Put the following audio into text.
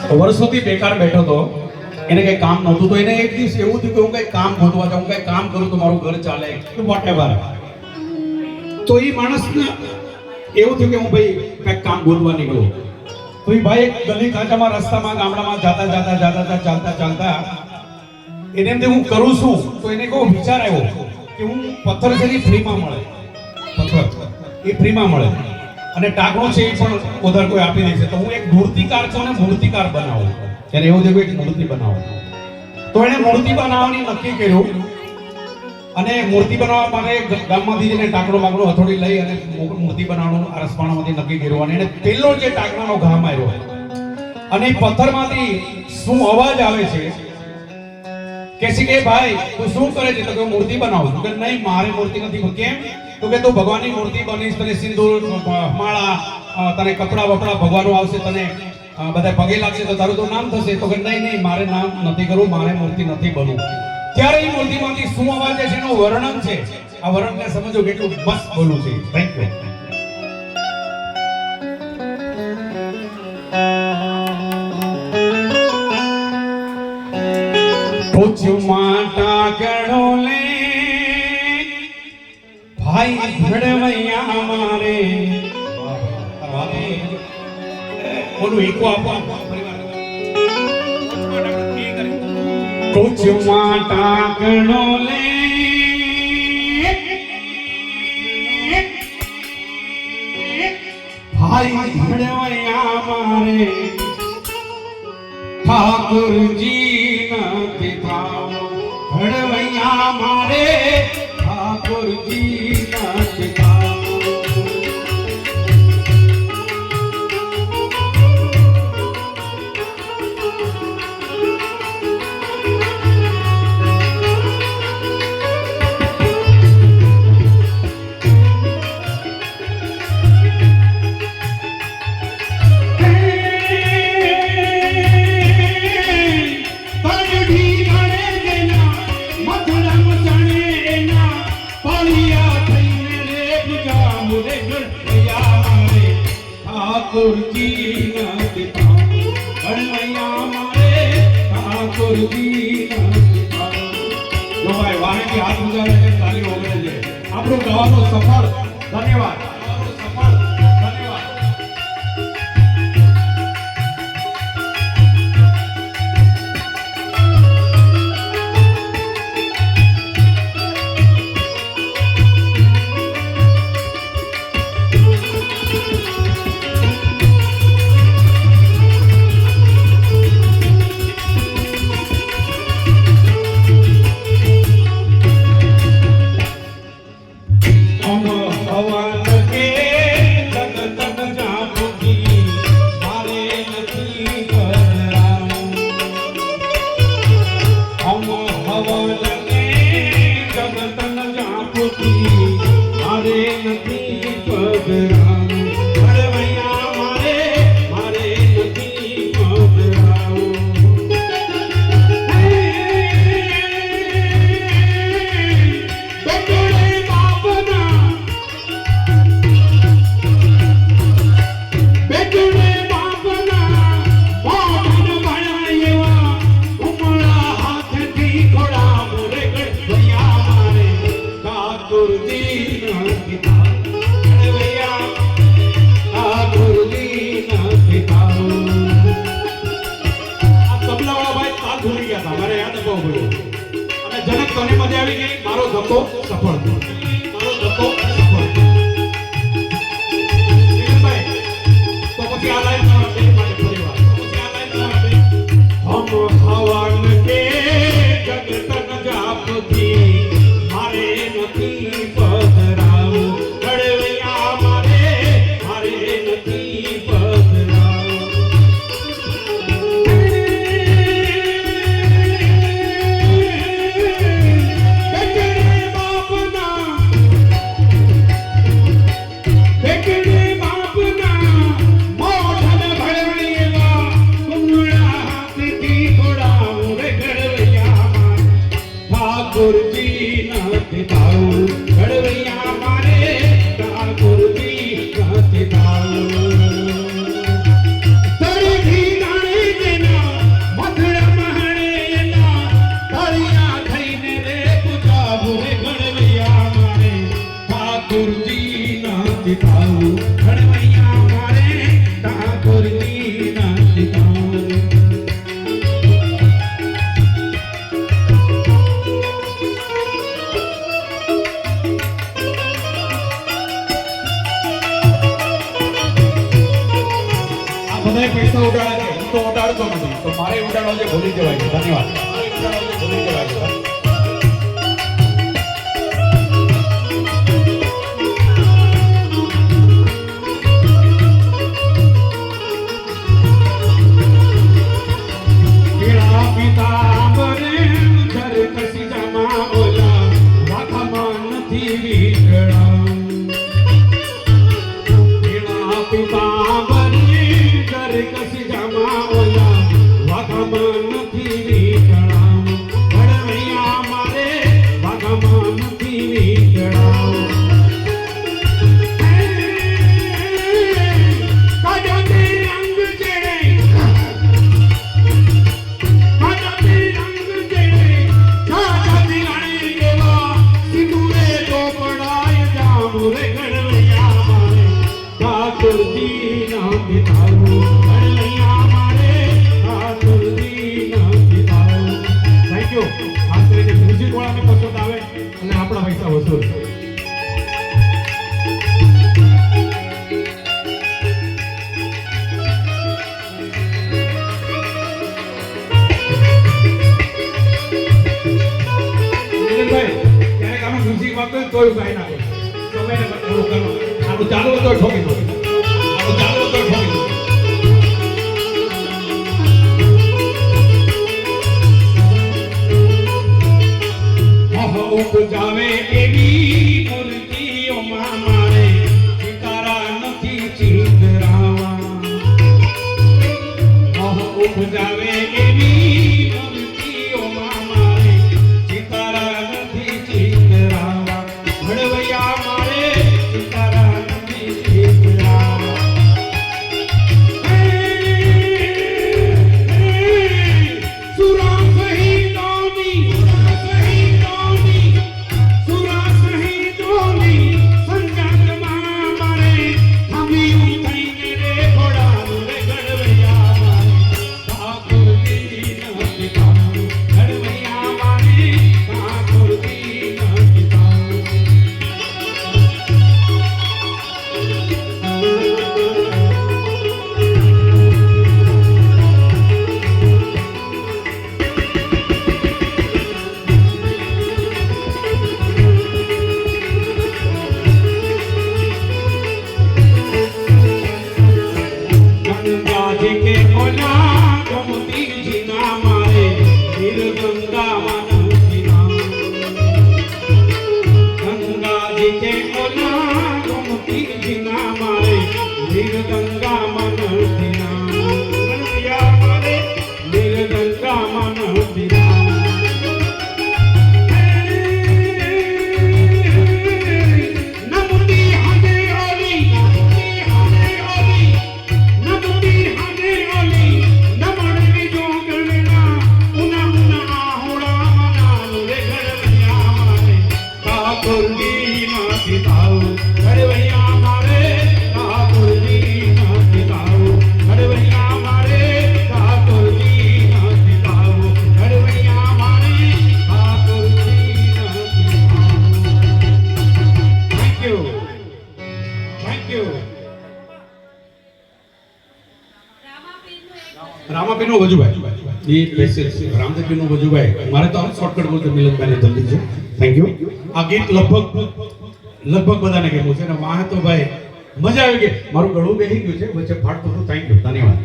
વર્ષોથી બેકાર બેઠો હતો, એને કઈ કામ નહોતું, તો એને એક દિવસ એવું થયું કે હું કઈ કામ ગોતવા જાઉં, કઈ કામ કરું તો મારું ઘર ચાલે, વોટેવર. તો એ માણસને એવું થયું કે હું ભાઈ કઈક કામ ગોતવા નીકળું. તો એ ભાઈ એક ગલી કાંચામાં રસ્તામાં ગામડામાં ચાલતા એને એમ હું કરું છું, તો એને કહો વિચાર આવ્યો કે હું પથ્થર છે એ ફ્રીમાં મળે, પથ્થર એ ફ્રીમાં મળે અને ટાંકણું છે એ પણ ઉધાર કોઈ આપી દે છે, તો હું એક મૂર્તિકાર છું અને મૂર્તિકાર બનાવું. ત્યારે એવું થયું એક મૂર્તિ બનાવો. તો એને મૂર્તિ બનાવવાની નક્કી કર્યું અને મૂર્તિ બનાવવા માટે ગામમાંથી જઈને ટાંકણો બાકડો હથોડી લઈ અને મૂર્તિ બનાવવાનું આરસપાણામાંથી નક્કી કર્યું. અને એને પેલો જે ટાંકણાનો ઘા માર્યો અને એ પથ્થરમાંથી શું અવાજ આવે છે કે છે કે ભાઈ તું શું કરે છે? તો કે મૂર્તિ બનાવું છું. કે નહીં, મારી મૂર્તિ નથી. કેમ? તો કે તું ભગવાનની મૂર્તિ બનીશ, તને સિંદૂર માળા, તને કપડા વપડા ભગવાનો આવશે, તને બધા પગે લાગશે તો તારું તો નામ થશે. તો કે નહીં, મારે નામ નથી કરવું, મારે મૂર્તિ નથી બનવું. ત્યારે એ મૂર્તિમાંથી શું અવાજ છે એનું વર્ણન છે. આ વર્ણનને સમજો કેટલું મસ્ત બોલું છે. Thank you. પૂછમાં ટાકણો લે ભાઈ ભડવૈયા મારે, બોલું ઈકો આપો. પૂછમાં ટાકણો લે ભાઈ ભડવૈયા મારે, ઠાકોરજી નથી ભાવ ભડવૈયા મારે, ઠાકોરજી નથી ભાવ. ઠાકોરજી નથી ભાવ ભડવૈયા મારે, ઠાકોરજી નથી ભાવ. જો ભાઈ વારેથી હાથ ઉગાડે છે, તાલીઓ વગડે છે. આપણું ગાવાનું સફળ. ધન્યવાદ. જનક તને મજા આવી ગઈ, મારો ધક્કો સફળ થયો, મારો ધક્કો સફળ થયો. તો પછી આ લાઈન માટે ફરી વાર, પછી આ લાઈન માટે હમ હવન કે જગત ન જાપતી મારે નથી પધરાવું, ભડવૈયા મારે નથી પધરાવું. બેટરે બાપના બધાય પૈસા ઉડાડે છે, હું તો ઉડાડતો નથી, તો મારે ઉડાડવા જે ભૂલી જવાય છે. ધન્યવાદ. મારે ઉડાડવા જે ભૂલી જવાય છે. કોઈ ઉપાય ના કરે સમયને બતાવો કરો આનું ચાલુ હતો ઠોકી દો આનું ચાલુ હતો ઠોકી દો ઉપજાવે એવી મૂર્તિઓ માં મારે તારા નથી ચિતરાવા ઉપજાવે એવી મૂર્તિઓ માં મારે તારા નથી ચિતરાવા ભડવૈયા મારે તારા નથી ચિતરાવા સુરા સહિતોની રામાપીર નું વજુભાઈ એ પેસેજ રામદેવપીર નું વજુભાઈ મારે તો શોર્ટકટ બોલતો મિલનભાઈ જલ્દી છે થેન્ક યુ આ ગીત લગભગ બધાને ગમ્યું છે અને વાહ તો ભાઈ મજા આવી ગઈ મારું ગળું બેસી ગયું છે વચ્ચે ફાટતું હતું થેન્ક યુ ધન્યવાદ